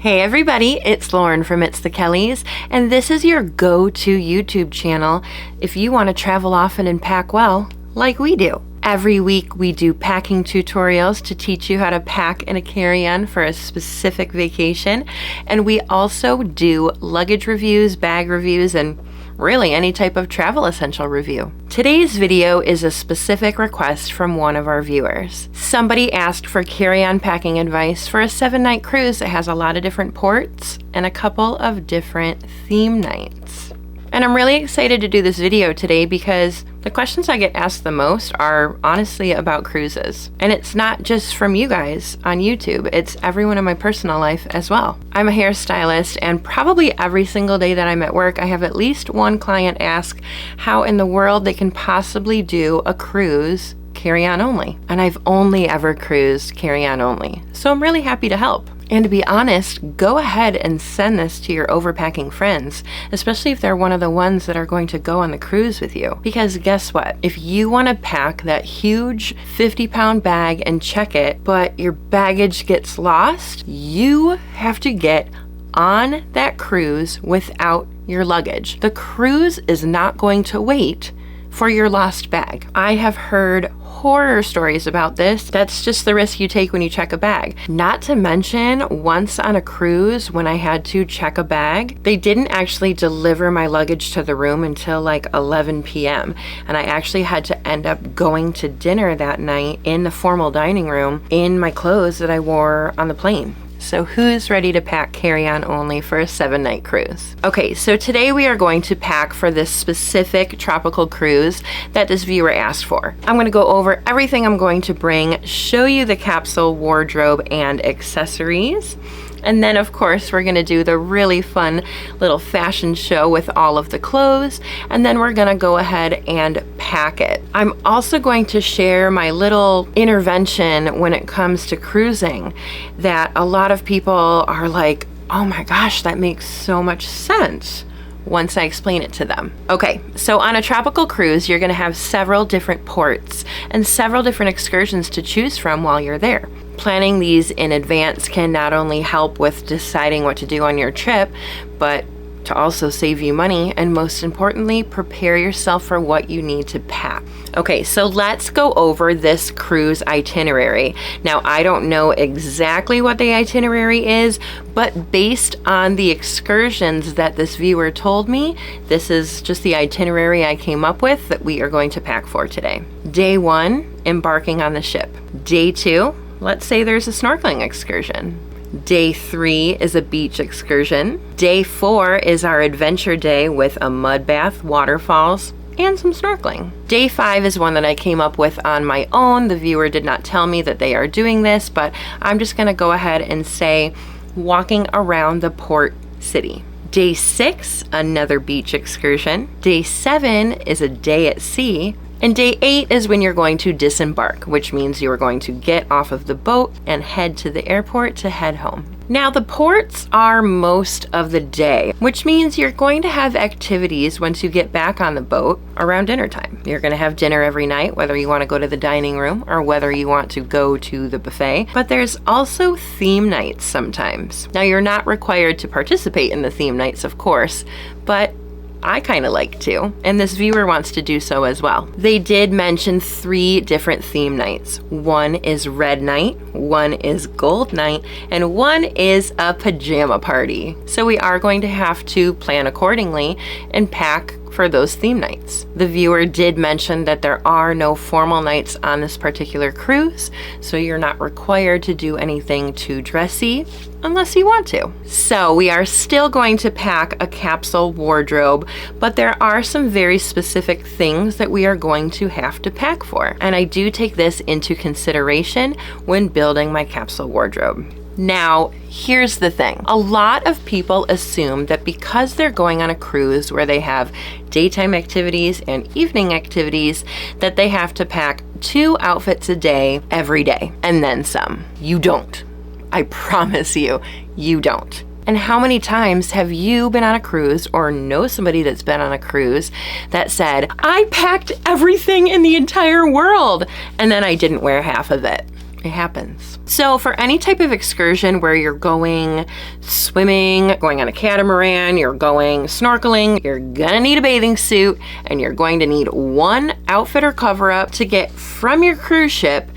Hey everybody, it's Lauren from It's the Kellys, and this is your go-to YouTube channel if you want to travel often and pack well, like we do. Every week we do packing tutorials to teach you how to pack in a carry-on for a specific vacation, and we also do luggage reviews, bag reviews, and really any type of travel essential review. Today's video is a specific request from one of our viewers. Somebody asked for carry-on packing advice for a 7-night cruise that has a lot of different ports and a couple of different theme nights. And I'm really excited to do this video today because the questions I get asked the most are honestly about cruises. And it's not just from you guys on YouTube, it's everyone in my personal life as well. I'm a hairstylist, and probably every single day that I'm at work, I have at least one client ask how in the world they can possibly do a cruise carry-on only. And I've only ever cruised carry-on only. So I'm really happy to help. And to be honest, go ahead and send this to your overpacking friends, especially if they're one of the ones that are going to go on the cruise with you. Because guess what? If you want to pack that huge 50-pound bag and check it, but your baggage gets lost, you have to get on that cruise without your luggage. The cruise is not going to wait for your lost bag. I have heard horror stories about this. That's just the risk you take when you check a bag. Not to mention, once on a cruise when I had to check a bag, they didn't actually deliver my luggage to the room until like 11 p.m. And I actually had to end up going to dinner that night in the formal dining room in my clothes that I wore on the plane. So who's ready to pack carry-on only for a 7-night cruise? Okay, so today we are going to pack for this specific tropical cruise that this viewer asked for. I'm going to go over everything I'm going to bring, show you the capsule wardrobe and accessories. And then of course we're gonna do the really fun little fashion show with all of the clothes, and then we're gonna go ahead and pack it. I'm also going to share my little intervention when it comes to cruising that a lot of people are like, oh my gosh, that makes so much sense once I explain it to them. Okay, so on a tropical cruise, you're gonna have several different ports and several different excursions to choose from while you're there. Planning these in advance can not only help with deciding what to do on your trip, but to also save you money, and most importantly, prepare yourself for what you need to pack. Okay, so let's go over this cruise itinerary. Now, I don't know exactly what the itinerary is, but based on the excursions that this viewer told me, this is just the itinerary I came up with that we are going to pack for today. Day 1, embarking on the ship. Day 2, let's say there's a snorkeling excursion. Day 3 is a beach excursion. Day 4 is our adventure day with a mud bath, waterfalls, and some snorkeling. Day 5 is one that I came up with on my own. The viewer did not tell me that they are doing this, but I'm just gonna go ahead and say walking around the port city. Day 6, another beach excursion. Day 7 is a day at sea. And day 8 is when you're going to disembark, which means you are going to get off of the boat and head to the airport to head home. Now, the ports are most of the day, which means you're going to have activities once you get back on the boat around dinner time. You're going to have dinner every night, whether you want to go to the dining room or whether you want to go to the buffet. But there's also theme nights sometimes. Now, you're not required to participate in the theme nights, of course, but I kind of like to, and this viewer wants to do so as well. They did mention 3 different theme nights. One is red night, one is gold night, and one is a pajama party. So we are going to have to plan accordingly and pack for those theme nights. The viewer did mention that there are no formal nights on this particular cruise, so you're not required to do anything too dressy unless you want to. So we are still going to pack a capsule wardrobe, but there are some very specific things that we are going to have to pack for. And I do take this into consideration when building my capsule wardrobe. Now, here's the thing. A lot of people assume that because they're going on a cruise where they have daytime activities and evening activities, that they have to pack 2 outfits a day every day, and then some. You don't. I promise you, you don't. And how many times have you been on a cruise or know somebody that's been on a cruise that said, I packed everything in the entire world, and then I didn't wear half of it? It happens. So for any type of excursion where you're going swimming, going on a catamaran, you're going snorkeling, you're gonna need a bathing suit, and you're going to need one outfit or cover up to get from your cruise ship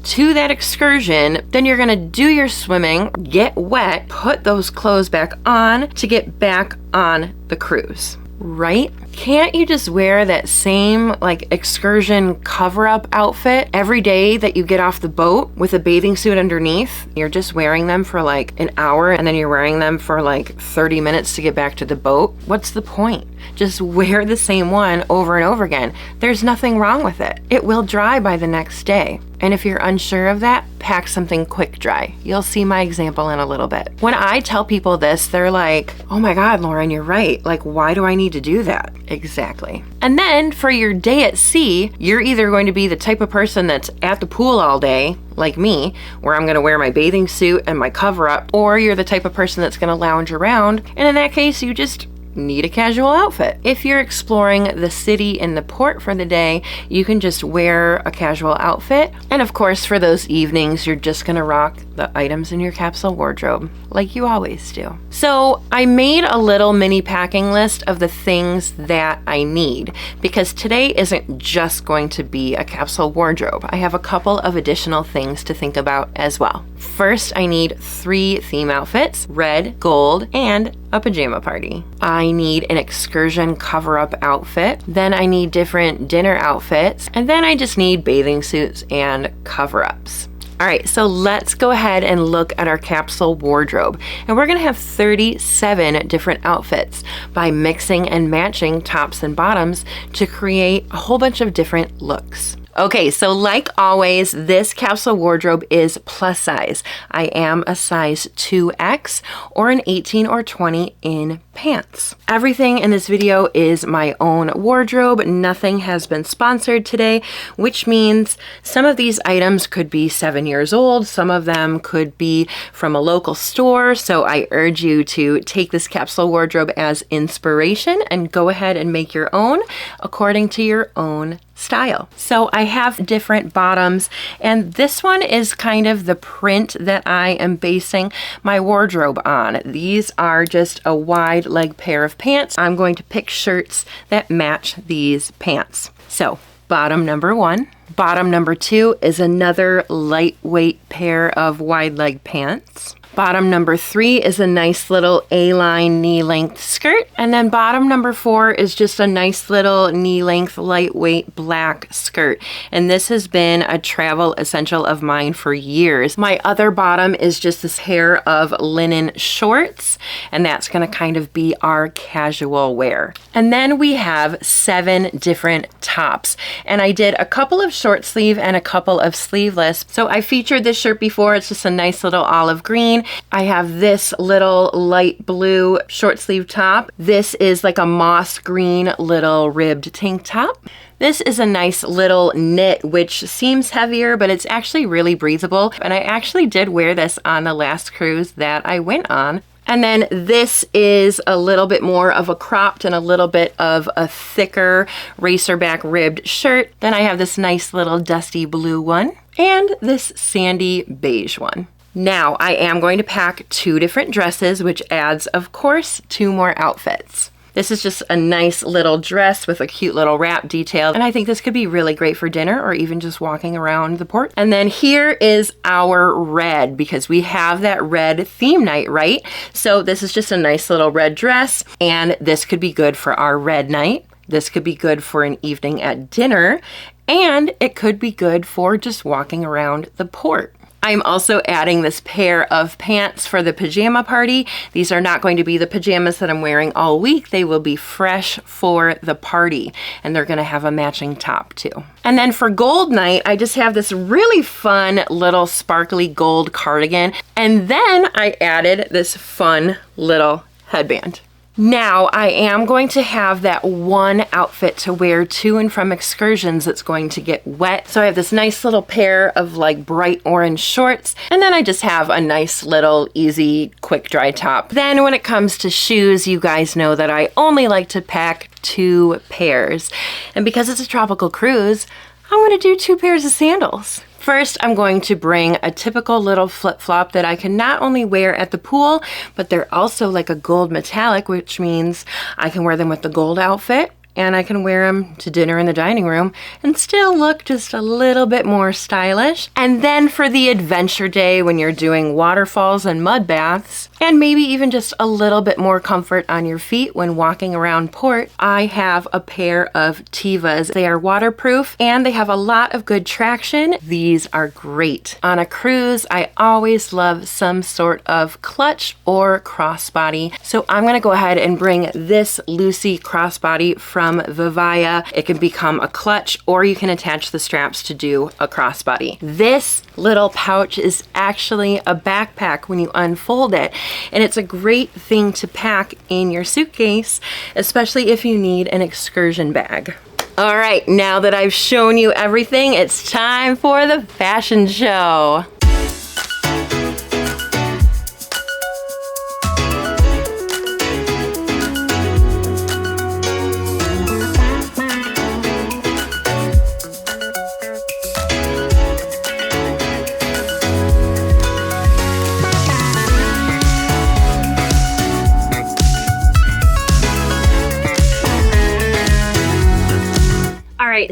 to that excursion. Then you're gonna do your swimming, get wet, put those clothes back on to get back on the cruise, right? Can't you just wear that same like excursion cover-up outfit every day that you get off the boat with a bathing suit underneath? You're just wearing them for like an hour and then you're wearing them for like 30 minutes to get back to the boat. What's the point? Just wear the same one over and over again. There's nothing wrong with it. It will dry by the next day. And if you're unsure of that, pack something quick dry. You'll see my example in a little bit. When I tell people this, they're like, oh my God, Lauren, you're right. Like, why do I need to do that? Exactly. And then for your day at sea, you're either going to be the type of person that's at the pool all day, like me, where I'm gonna wear my bathing suit and my cover up, or you're the type of person that's gonna lounge around. And in that case, you just need a casual outfit. If you're exploring the city and the port for the day, you can just wear a casual outfit. And of course, for those evenings, you're just gonna rock the items in your capsule wardrobe like you always do. So I made a little mini packing list of the things that I need, because today isn't just going to be a capsule wardrobe. I have a couple of additional things to think about as well. First, I need 3 theme outfits: red, gold, and a pajama party. I need an excursion cover-up outfit. Then I need different dinner outfits. And then I just need bathing suits and cover-ups. All right, so let's go ahead and look at our capsule wardrobe. And we're gonna have 37 different outfits by mixing and matching tops and bottoms to create a whole bunch of different looks. Okay, so like always, this capsule wardrobe is plus size. I am a size 2X or an 18 or 20 in pants. Everything in this video is my own wardrobe. Nothing has been sponsored today, which means some of these items could be 7 years old. Some of them could be from a local store. So I urge you to take this capsule wardrobe as inspiration and go ahead and make your own according to your own style. So I have different bottoms, and this one is kind of the print that I am basing my wardrobe on. These are just a wide leg pair of pants. I'm going to pick shirts that match these pants. So bottom number 1. Bottom number 2 is another lightweight pair of wide leg pants. Bottom number 3 is a nice little A-line knee-length skirt. And then bottom number 4 is just a nice little knee-length, lightweight black skirt. And this has been a travel essential of mine for years. My other bottom is just this pair of linen shorts, and that's gonna kind of be our casual wear. And then we have 7 different tops. And I did a couple of short sleeve and a couple of sleeveless. So I featured this shirt before. It's just a nice little olive green. I have this little light blue short sleeve top. This is like a moss green little ribbed tank top. This is a nice little knit, which seems heavier, but it's actually really breathable. And I actually did wear this on the last cruise that I went on. And then this is a little bit more of a cropped and a little bit of a thicker racerback ribbed shirt. Then I have this nice little dusty blue one and this sandy beige one. Now I am going to pack 2 different dresses, which adds, of course, 2 more outfits. This is just a nice little dress with a cute little wrap detail. And I think this could be really great for dinner or even just walking around the port. And then here is our red, because we have that red theme night, right? So this is just a nice little red dress, and this could be good for our red night. This could be good for an evening at dinner, and it could be good for just walking around the port. I'm also adding this pair of pants for the pajama party. These are not going to be the pajamas that I'm wearing all week. They will be fresh for the party, and they're gonna have a matching top too. And then for gold night, I just have this really fun little sparkly gold cardigan. And then I added this fun little headband. Now I am going to have that one outfit to wear to and from excursions that's going to get wet. So I have this nice little pair of like bright orange shorts, and then I just have a nice little easy quick dry top. Then when it comes to shoes, you guys know that I only like to pack 2 pairs. And because it's a tropical cruise, I'm gonna do 2 pairs of sandals. First, I'm going to bring a typical little flip-flop that I can not only wear at the pool, but they're also like a gold metallic, which means I can wear them with the gold outfit, and I can wear them to dinner in the dining room and still look just a little bit more stylish. And then for the adventure day when you're doing waterfalls and mud baths, and maybe even just a little bit more comfort on your feet when walking around port, I have a pair of Tevas. They are waterproof and they have a lot of good traction. These are great. On a cruise, I always love some sort of clutch or crossbody. So I'm gonna go ahead and bring this Lucy crossbody from Vivaya. It can become a clutch, or you can attach the straps to do a crossbody. This little pouch is actually a backpack when you unfold it, and it's a great thing to pack in your suitcase, especially if you need an excursion bag. All right, now that I've shown you everything, it's time for the fashion show.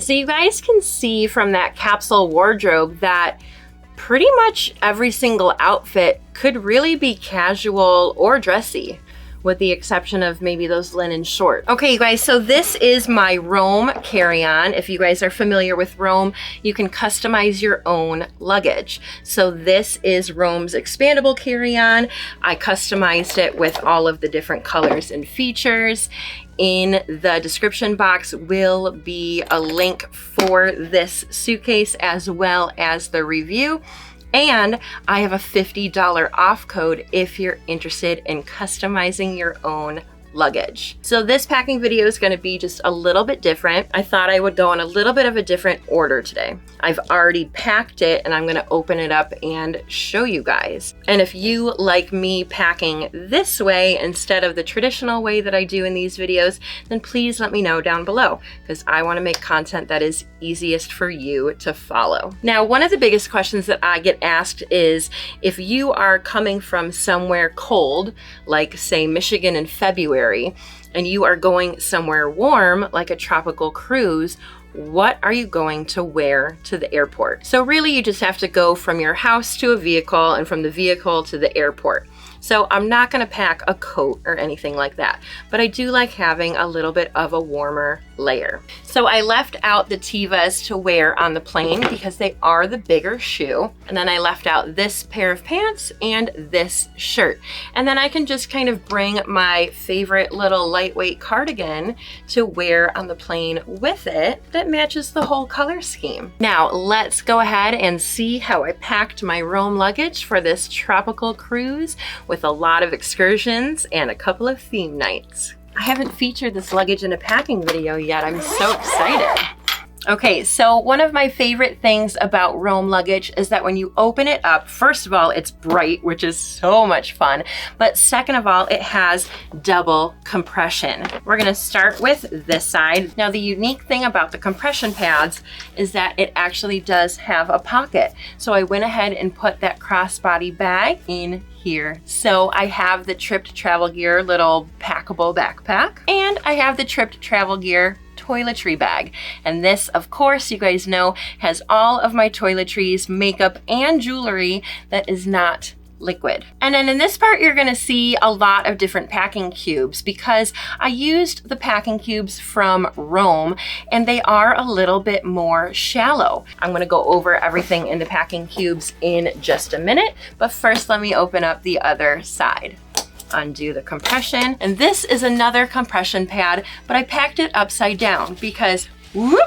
So you guys can see from that capsule wardrobe that pretty much every single outfit could really be casual or dressy, with the exception of maybe those linen shorts. Okay, you guys, so this is my Rome carry-on. If you guys are familiar with Rome, you can customize your own luggage. So this is Rome's expandable carry-on. I customized it with all of the different colors and features. In the description box will be a link for this suitcase as well as the review. And I have a $50 off code if you're interested in customizing your own luggage. So this packing video is going to be just a little bit different. I thought I would go in a little bit of a different order today. I've already packed it and I'm going to open it up and show you guys. And if you like me packing this way instead of the traditional way that I do in these videos, then please let me know down below, because I want to make content that is easiest for you to follow. Now, one of the biggest questions that I get asked is if you are coming from somewhere cold, like say Michigan in February, and you are going somewhere warm, like a tropical cruise, what are you going to wear to the airport? So really, you just have to go from your house to a vehicle and from the vehicle to the airport. So I'm not gonna pack a coat or anything like that, but I do like having a little bit of a warmer layer. So I left out the Tevas to wear on the plane because they are the bigger shoe. And then I left out this pair of pants and this shirt. And then I can just kind of bring my favorite little lightweight cardigan to wear on the plane with it that matches the whole color scheme. Now let's go ahead and see how I packed my Rome luggage for this tropical cruise with a lot of excursions and a couple of theme nights. I haven't featured this luggage in a packing video yet. I'm so excited. Okay, so one of my favorite things about Rome luggage is that when you open it up, first of all, it's bright, which is so much fun. But second of all, it has double compression. We're gonna start with this side. Now, the unique thing about the compression pads is that it actually does have a pocket. So I went ahead and put that crossbody bag in here. So I have the Trip to Travel Gear little packable backpack, and I have the Trip to Travel Gear toiletry bag. And this, of course, you guys know, has all of my toiletries, makeup, and jewelry that is not liquid. And then in this part, you're gonna see a lot of different packing cubes because I used the packing cubes from Rome and they are a little bit more shallow. I'm gonna go over everything in the packing cubes in just a minute, but first let me open up the other side. Undo the compression, and this is another compression pad, but I packed it upside down because whoop,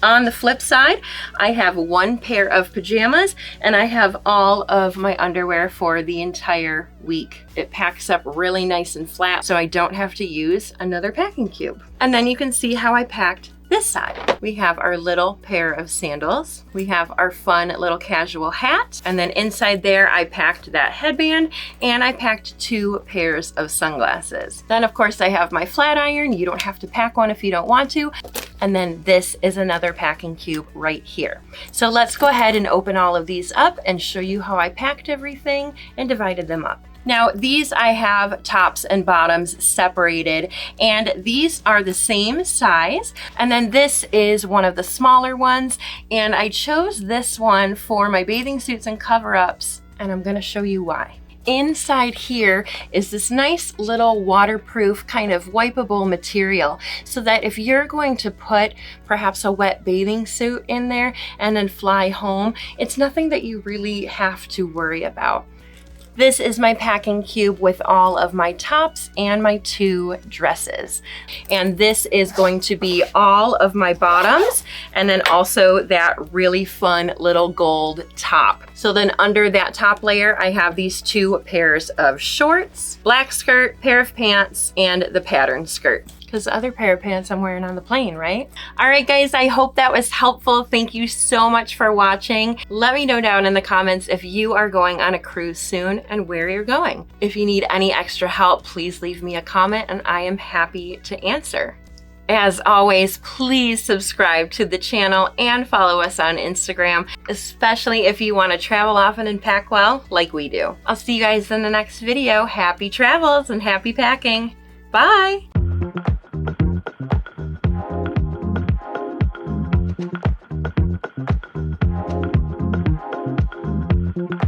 on the flip side, I have one pair of pajamas and I have all of my underwear for the entire week. It packs up really nice and flat, so I don't have to use another packing cube. And then you can see how I packed this side. We have our little pair of sandals. We have our fun little casual hat. And then inside there, I packed that headband and I packed 2 pairs of sunglasses. Then of course I have my flat iron. You don't have to pack one if you don't want to. And then this is another packing cube right here. So let's go ahead and open all of these up and show you how I packed everything and divided them up. Now these I have tops and bottoms separated, and these are the same size. And then this is one of the smaller ones, and I chose this one for my bathing suits and cover-ups, and I'm gonna show you why. Inside here is this nice little waterproof kind of wipeable material, so that if you're going to put perhaps a wet bathing suit in there and then fly home, it's nothing that you really have to worry about. This is my packing cube with all of my tops and my 2 dresses. And this is going to be all of my bottoms, and then also that really fun little gold top. So then under that top layer, I have these 2 pairs of shorts, black skirt, pair of pants, and the pattern skirt. Because the other pair of pants I'm wearing on the plane, right? All right, guys, I hope that was helpful. Thank you so much for watching. Let me know down in the comments if you are going on a cruise soon and where you're going. If you need any extra help, please leave me a comment and I am happy to answer. As always, please subscribe to the channel and follow us on Instagram, especially if you want to travel often and pack well like we do. I'll see you guys in the next video. Happy travels and happy packing. Bye.